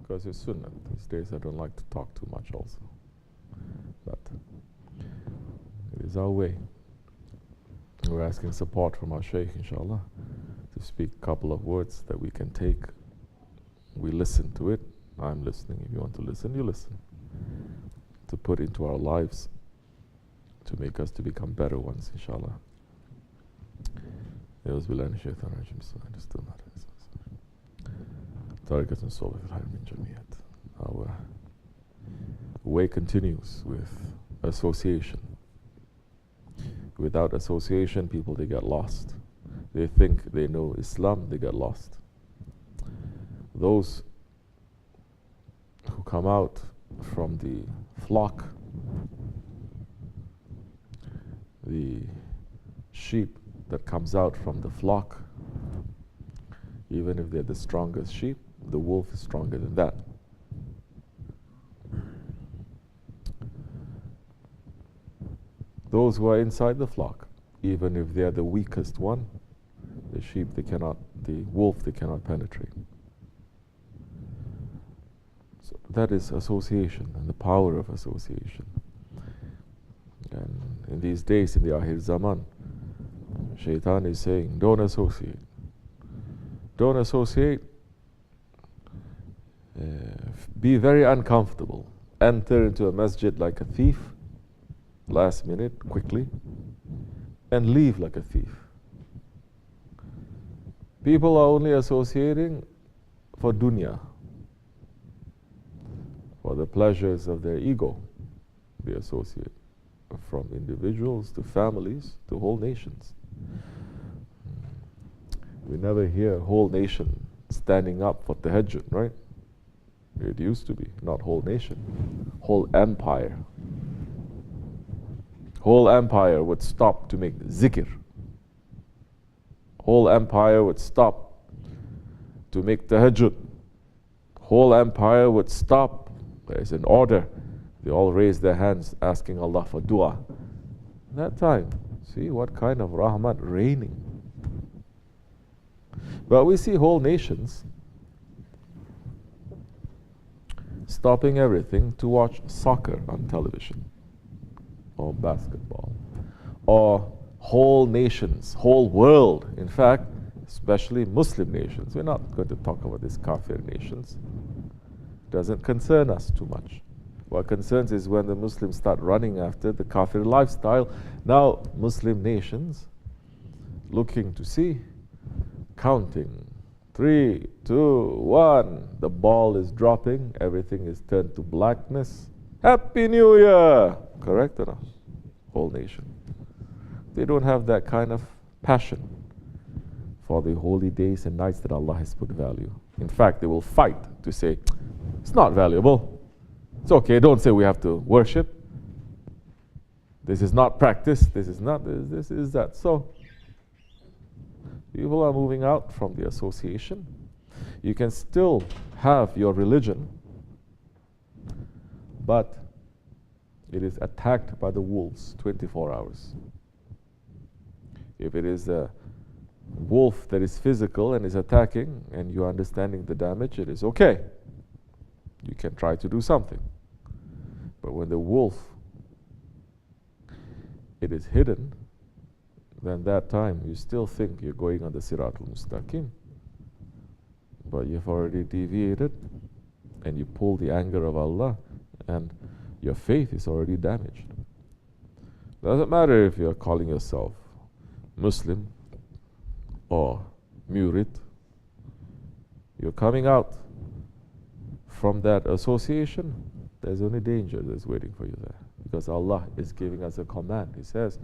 because it's sunnah. These days I don't like to talk too much also. But it is our way. We're asking support from our Shaykh, inshallah, to speak a couple of words that we can take. We listen to it. I'm listening. If you want to listen, you listen. To put into our lives to make us to become better ones, inshallah. Our way continues with association. Without association, people, they get lost. They think they know Islam, they get lost. Those who come out from the flock, the sheep that comes out from the flock, even if they're the strongest sheep, the wolf is stronger than that. Those who are inside the flock, even if they are the weakest one, the sheep, the wolf, they cannot penetrate. So that is association and the power of association. And in these days, in the Akhir Zaman, Shaitan is saying, don't associate. Don't associate. Be very uncomfortable. Enter into a masjid like a thief, last minute, quickly, and leave like a thief. People are only associating for dunya, for the pleasures of their ego. They associate, from individuals to families to whole nations. We never hear a whole nation standing up for tahajjud, right? It used to be, not whole nation, whole empire. Whole empire would stop to make zikr. Whole empire would stop to make tahajjud. Whole empire would stop. There's an order. They all raise their hands asking Allah for dua. That time, see what kind of rahmat raining. But we see whole nations stopping everything to watch soccer on television, or basketball, or whole nations, whole world. In fact, especially Muslim nations. We're not going to talk about these kafir nations. It doesn't concern us too much. What concerns is when the Muslims start running after the kafir lifestyle. Now, Muslim nations looking to see, counting, 3, 2, 1, the ball is dropping, everything is turned to blackness. Happy New Year! Correct or not? Whole nation. They don't have that kind of passion for the holy days and nights that Allah has put value. In fact, they will fight to say, it's not valuable. It's okay, don't say we have to worship. This is not practice. This is not this is that. So, people are moving out from the association. You can still have your religion, but it is attacked by the wolves 24 hours. If it is a wolf that is physical and is attacking, and you are understanding the damage, it is okay. You can try to do something. But when the wolf, it is hidden, then that time you still think you're going on the Siratul Mustaqim, but you've already deviated, and you pull the anger of Allah, and your faith is already damaged. Doesn't matter if you're calling yourself Muslim or Murid. You're coming out from that association, there's only danger that's waiting for you there. Because Allah is giving us a command. He says,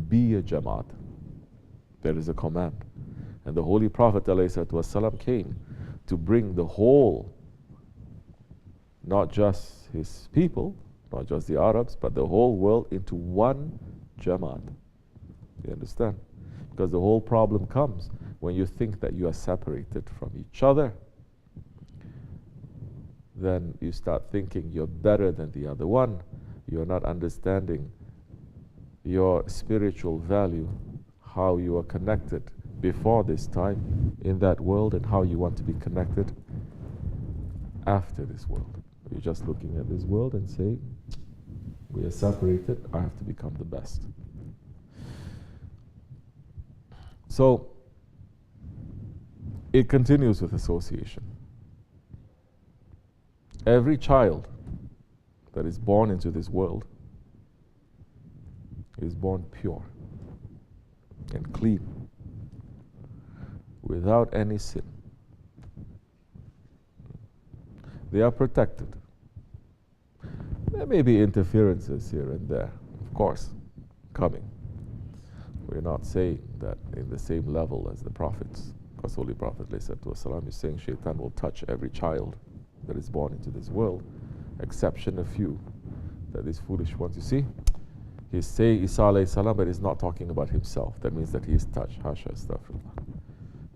be a Jamaat. There is a command. And the Holy Prophet ﷺ came to bring the whole, not just his people, not just the Arabs, but the whole world into one Jamaat. You understand? Because the whole problem comes when you think that you are separated from each other. Then you start thinking you're better than the other one. You're not understanding your spiritual value, how you are connected before this time in that world, and how you want to be connected after this world. You're just looking at this world and saying, we are separated, I have to become the best. So, it continues with association. Every child that is born into this world is born pure and clean, without any sin. They are protected. There may be interferences here and there, of course, coming. We're not saying that in the same level as the prophets, because Holy Prophet ﷺ is saying Shaitan will touch every child that is born into this world, exception a few, that is foolish ones. You see, he's saying Isa alayhi salam, but he's not talking about himself. That means that he is touched. Hasha, astaghfirullah.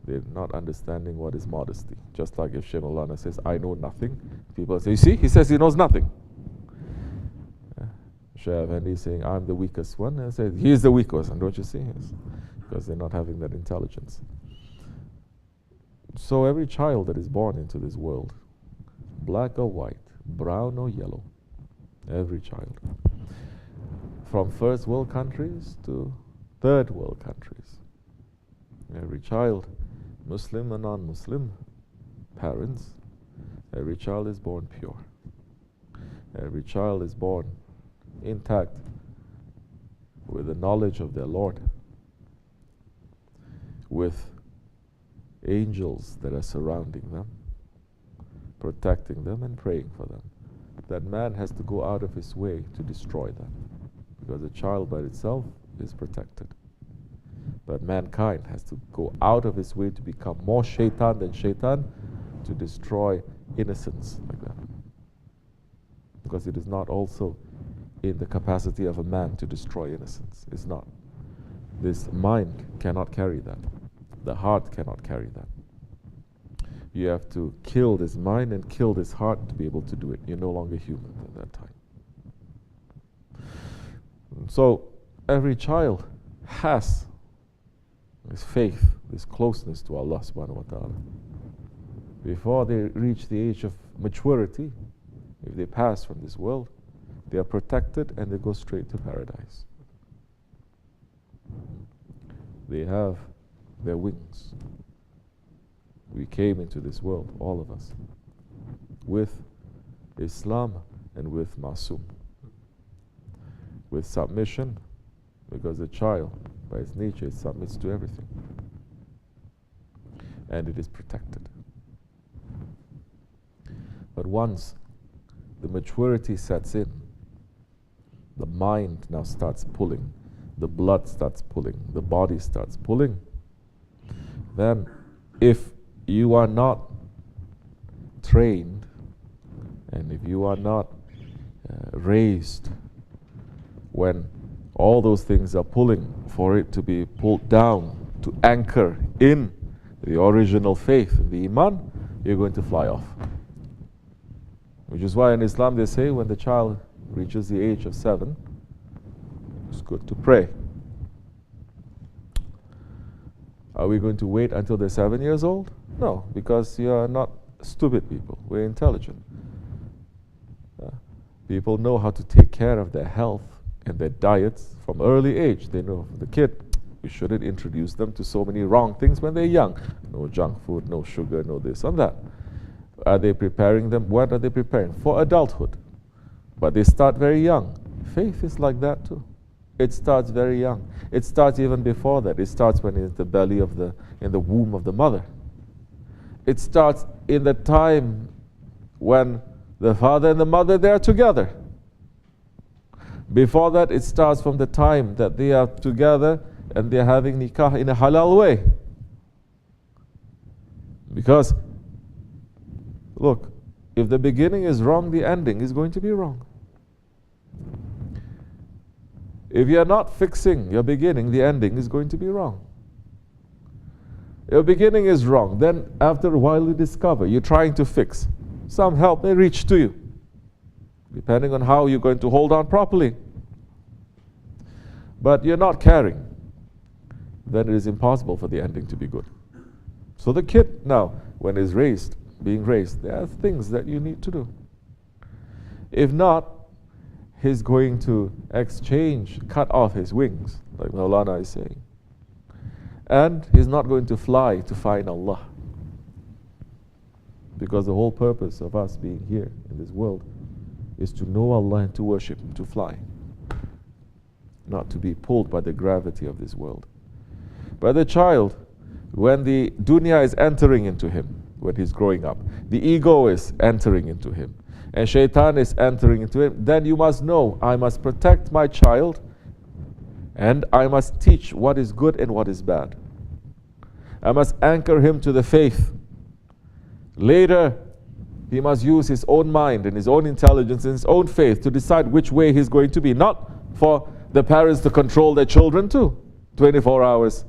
They're not understanding what is modesty. Just like if Shaykh Maulana says, I know nothing, people say, you see, he says he knows nothing. Shaykh Effendi saying, I'm the weakest one, and says, he is the weakest one, don't you see? Yes. Because they're not having that intelligence. So every child that is born into this world, black or white, brown or yellow, every child, from first world countries to third world countries, every child, Muslim and non-Muslim parents, every child is born pure. Every child is born intact with the knowledge of their Lord, with angels that are surrounding them, protecting them and praying for them. That man has to go out of his way to destroy them, because a child by itself is protected. But mankind has to go out of his way to become more shaitan than shaitan, to destroy innocence like that. Because it is not also in the capacity of a man to destroy innocence. It's not. This mind cannot carry that. The heart cannot carry that. You have to kill this mind and kill this heart to be able to do it. You're no longer human at that time. So every child has this faith, this closeness to Allah subhanahu wa ta'ala. Before they reach the age of maturity, if they pass from this world, they are protected and they go straight to paradise. They have their wings. We came into this world, all of us, with Islam and with Masum, with submission, because the child, by its nature, it submits to everything, and it is protected. But once the maturity sets in, the mind now starts pulling, the blood starts pulling, the body starts pulling, then if you are not trained and if you are not raised when all those things are pulling for it to be pulled down, to anchor in the original faith, the Iman, you're going to fly off. Which is why in Islam they say when the child reaches the age of 7, it's good to pray. Are we going to wait until they're 7 years old? No, because you are not stupid people. We're intelligent. People know how to take care of their health and their diets from early age. They know the kid, we shouldn't introduce them to so many wrong things when they're young. No junk food, no sugar, no this and that. Are they preparing them? What are they preparing? For adulthood. But they start very young. Faith is like that too. It starts very young. It starts even before that. It starts when it's the belly of in the womb of the mother. It starts in the time when the father and the mother, they are together. Before that, it starts from the time that they are together and they are having nikah in a halal way. Because, look, if the beginning is wrong, the ending is going to be wrong. If you are not fixing your beginning, the ending is going to be wrong. Your beginning is wrong, then after a while you discover you're trying to fix. Some help may reach to you, depending on how you're going to hold on properly. But you're not caring, then it is impossible for the ending to be good. So the kid now, when he's raised, being raised. There are things that you need to do. If not, he's going to cut off his wings, like Maulana is saying. And he's not going to fly to find Allah. Because the whole purpose of us being here in this world is to know Allah and to worship Him, to fly. Not to be pulled by the gravity of this world. But the child, when the dunya is entering into him, when he's growing up, the ego is entering into him, and shaitan is entering into him, then you must know, I must protect my child, and I must teach what is good and what is bad. I must anchor him to the faith. Later, he must use his own mind and his own intelligence and his own faith to decide which way he's going to be. Not for the parents to control their children too, 24 hours.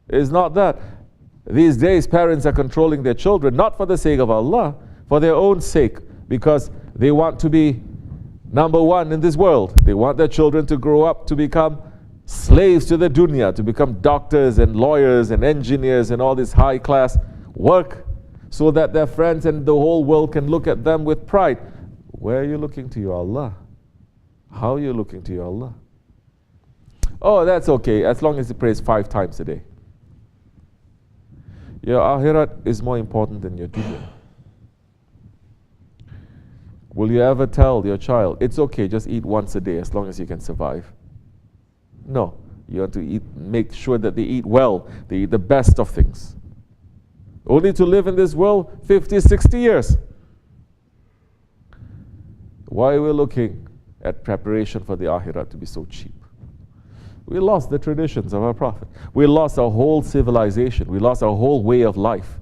It's not that. These days, parents are controlling their children, not for the sake of Allah, for their own sake, because they want to be number one in this world. They want their children to grow up to become slaves to the dunya, to become doctors and lawyers and engineers and all this high class work, so that their friends and the whole world can look at them with pride. Where are you looking to your Allah? How are you looking to your Allah? Oh, that's okay, as long as he prays 5 times a day. Your akhirat is more important than your dunya. Will you ever tell your child, it's okay, just eat once a day as long as you can survive? No. You have to make sure that they eat well, they eat the best of things. Only to live in this world 50, 60 years. Why are we looking at preparation for the akhirat to be so cheap? We lost the traditions of our Prophet. We lost our whole civilization. We lost our whole way of life.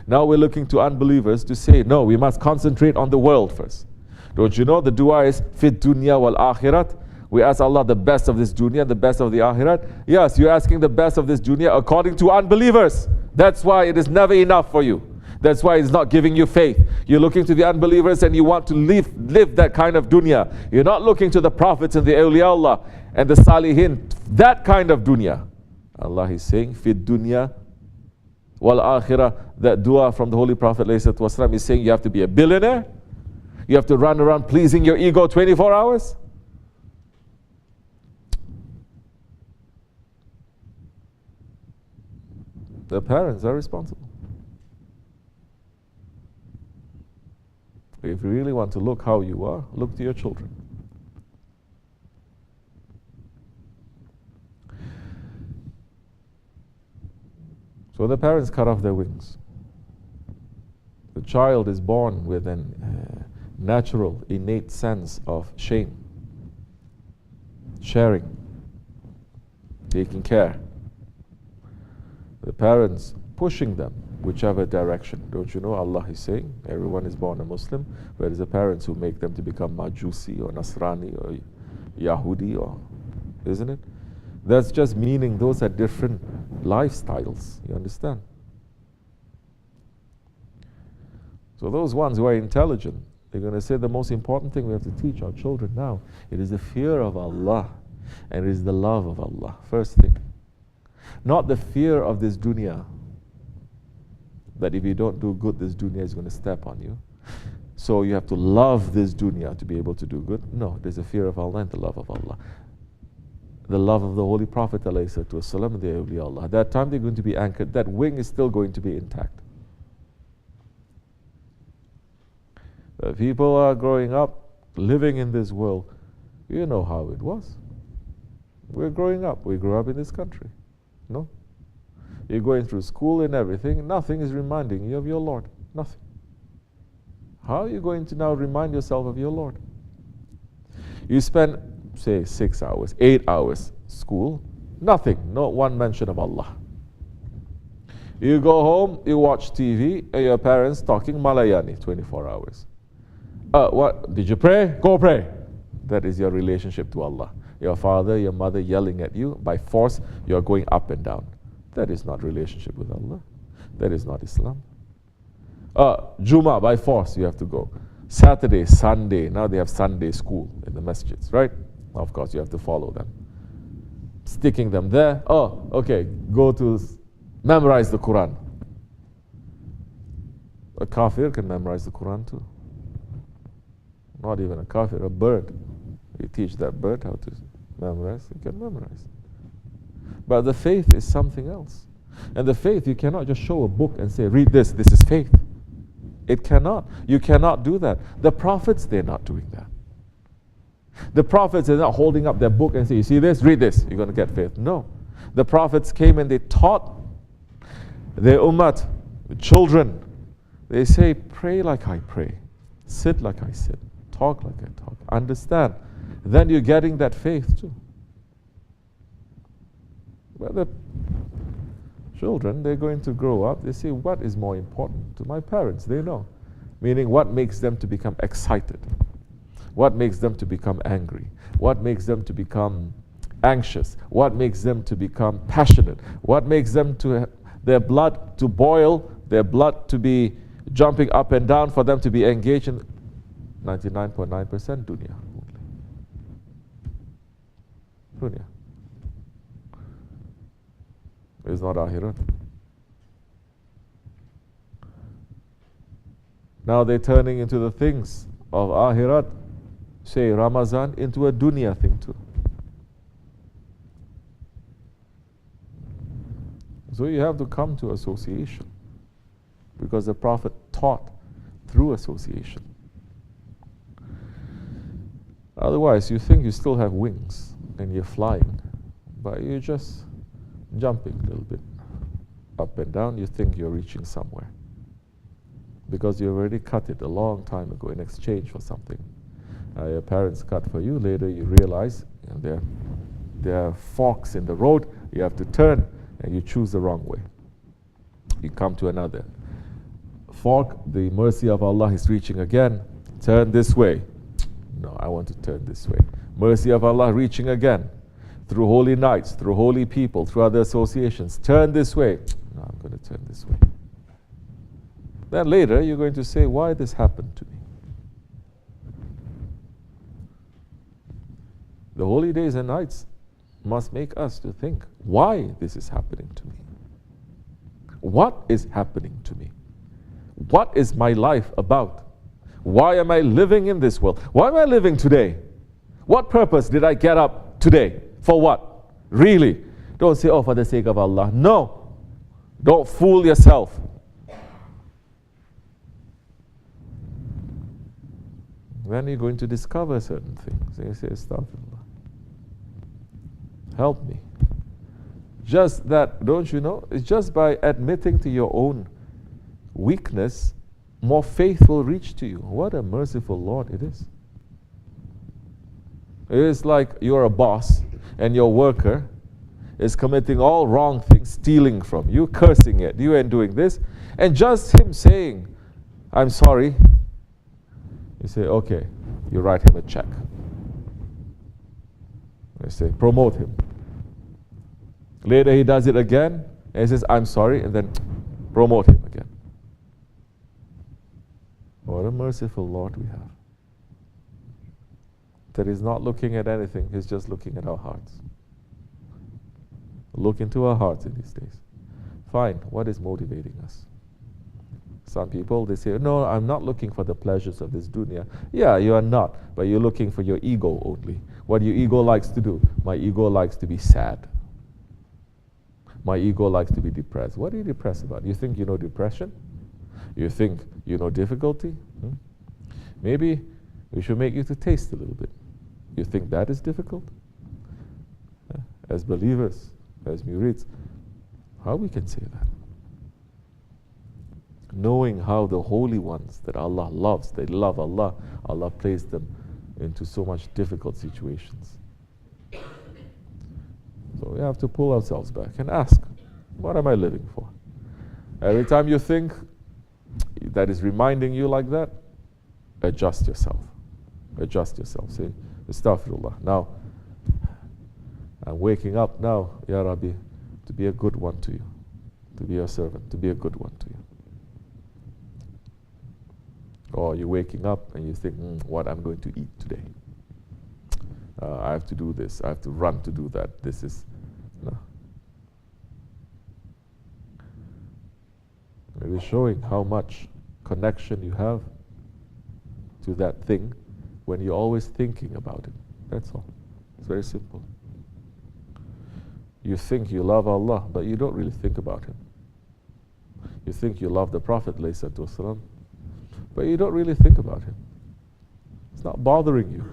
Now we're looking to unbelievers to say, no, we must concentrate on the world first. Don't you know the dua is fit dunya wal akhirat? We ask Allah the best of this dunya, the best of the akhirat. Yes, you're asking the best of this dunya according to unbelievers. That's why it is never enough for you. That's why it's not giving you faith. You're looking to the unbelievers and you want to live that kind of dunya. You're not looking to the prophets and the awliya Allah and the salihin, that kind of dunya. Allah is saying, fit dunya wal akhirah. That dua from the Holy Prophet ﷺ is saying you have to be a billionaire. You have to run around pleasing your ego 24 hours. The parents are responsible. If you really want to look how you are, look to your children. So the parents cut off their wings. The child is born with a natural, innate sense of shame, sharing, taking care. The parents pushing them whichever direction. Don't you know Allah is saying everyone is born a Muslim, whereas the parents who make them to become Majusi or Nasrani or Yahudi, or isn't it? That's just meaning those are different lifestyles. You understand? So those ones who are intelligent, they're going to say the most important thing we have to teach our children now, it is the fear of Allah and it is the love of Allah. First thing. Not the fear of this dunya, that if you don't do good, this dunya is going to step on you. So you have to love this dunya to be able to do good. No, there's a fear of Allah and the love of Allah. The love of the Holy Prophet ﷺ and the awliya Allah. At that time they're going to be anchored. That wing is still going to be intact. People are growing up, living in this world. You know how it was. We're growing up. We grew up in this country. No? You're going through school and everything. Nothing is reminding you of your Lord. Nothing. How are you going to now remind yourself of your Lord? You spend, say, 6 hours, 8 hours school. Nothing. Not one mention of Allah. You go home, you watch TV, and your parents talking Malayani 24 hours. What? Did you pray? Go pray. That is your relationship to Allah. Your father, your mother yelling at you. By force, you're going up and down. That is not relationship with Allah. That is not Islam. Juma, by force, you have to go. Saturday, Sunday, now they have Sunday school in the masjids, right? Of course, you have to follow them. Sticking them there. Oh, okay, go to memorize the Quran. A kafir can memorize the Quran too. Not even a kafir, a bird. You teach that bird how to memorize, it can memorize. But the faith is something else. And the faith, you cannot just show a book and say, read this, this is faith. It cannot. You cannot do that. The prophets, they're not doing that. The prophets are not holding up their book and say, you see this, read this, you're going to get faith. No. The prophets came and they taught their ummah, the children. They say, pray like I pray, sit like I sit, talk like I talk, understand. Then you're getting that faith too. But the children, they're going to grow up, they say, what is more important to my parents? They know. Meaning, what makes them to become excited? What makes them to become angry? What makes them to become anxious? What makes them to become passionate? What makes them to their blood to boil, their blood to be jumping up and down, for them to be engaged in 99.9% dunya. Dunya. It's not akhirat. Now they're turning into the things of akhirat, say Ramadan, into a dunya thing too. So you have to come to association, because the Prophet taught through association. Otherwise, you think you still have wings and you're flying, but you're just jumping a little bit up and down. You think you're reaching somewhere because you already cut it a long time ago in exchange for something. Your parents cut for you. Later you realize, you know, there are forks in the road. You have to turn and you choose the wrong way. You come to another fork. The mercy of Allah is reaching again. Turn this way. No, I want to turn this way. Mercy of Allah reaching again. Through holy nights, through holy people, through other associations. Turn this way. No, I'm going to turn this way. Then later you're going to say, why this happened to me? The holy days and nights must make us to think, why this is happening to me? What is happening to me? What is my life about? Why am I living in this world? Why am I living today? What purpose did I get up today? For what? Really? Don't say, oh, for the sake of Allah. No. Don't fool yourself. Then you're going to discover certain things. And you say, astaghfirullah. Help me. Just that, don't you know? It's just by admitting to your own weakness, more faith will reach to you. What a merciful Lord it is. It is like you're a boss and your worker is committing all wrong things, stealing from you, cursing at you and doing this, and just him saying, I'm sorry, you say, okay, you write him a check. You say, promote him. Later he does it again, and he says, I'm sorry, and then promote him again. What a merciful Lord we have. That He's not looking at anything, He's just looking at our hearts. Look into our hearts in these days. Fine, what is motivating us? Some people, they say, no, I'm not looking for the pleasures of this dunya. Yeah, you are not, but you're looking for your ego only. What your ego likes to do? My ego likes to be sad. My ego likes to be depressed. What are you depressed about? You think you know depression? You think you know difficulty? Maybe we should make you to taste a little bit. You think that is difficult? As believers, as murids, how we can say that? Knowing how the holy ones that Allah loves, they love Allah, Allah placed them into so much difficult situations. So we have to pull ourselves back and ask, what am I living for? Every time you think that is reminding you like that, adjust yourself. Adjust yourself. Say, astaghfirullah. Now, I'm waking up now, Ya Rabbi, to be a good one to you, to be your servant, to be a good one to you. Or you're waking up and you think, what I'm going to eat today. I have to do this, I have to run to do that. This is, no. It is showing how much connection you have to that thing when you're always thinking about it. That's all. It's very simple. You think you love Allah, but you don't really think about Him. You think you love the Prophet ﷺ, but you don't really think about Him. It's not bothering you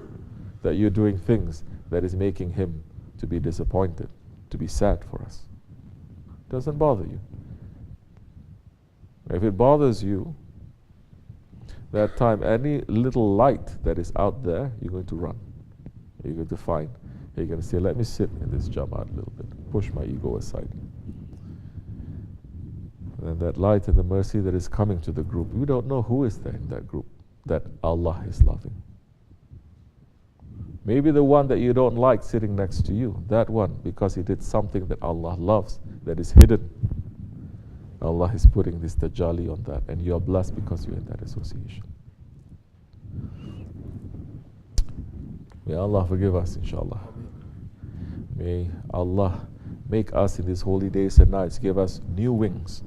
that you're doing things that is making Him to be disappointed, to be sad for us. It doesn't bother you. If it bothers you, that time any little light that is out there, you're going to run. You're going to find. You're going to say, let me sit in this Jamaat a little bit. Push my ego aside. And that light and the mercy that is coming to the group, we don't know who is there in that group that Allah is loving. Maybe the one that you don't like sitting next to you, that one, because he did something that Allah loves, that is hidden. Allah is putting this tajalli on that, and you are blessed because you're in that association. May Allah forgive us, inshallah. May Allah make us in these holy days and nights, give us new wings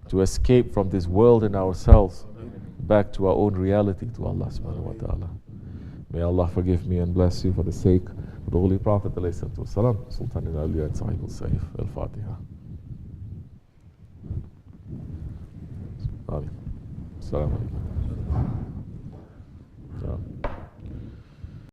to escape from this world and ourselves back to our own reality, to Allah subhanahu wa ta'ala. May Allah forgive me and bless you for the sake of the Holy Prophet ﷺ, Sultan al-Awliya and Sahib al-Saif. Al-Fatiha. Amin. Assalamu alaikum.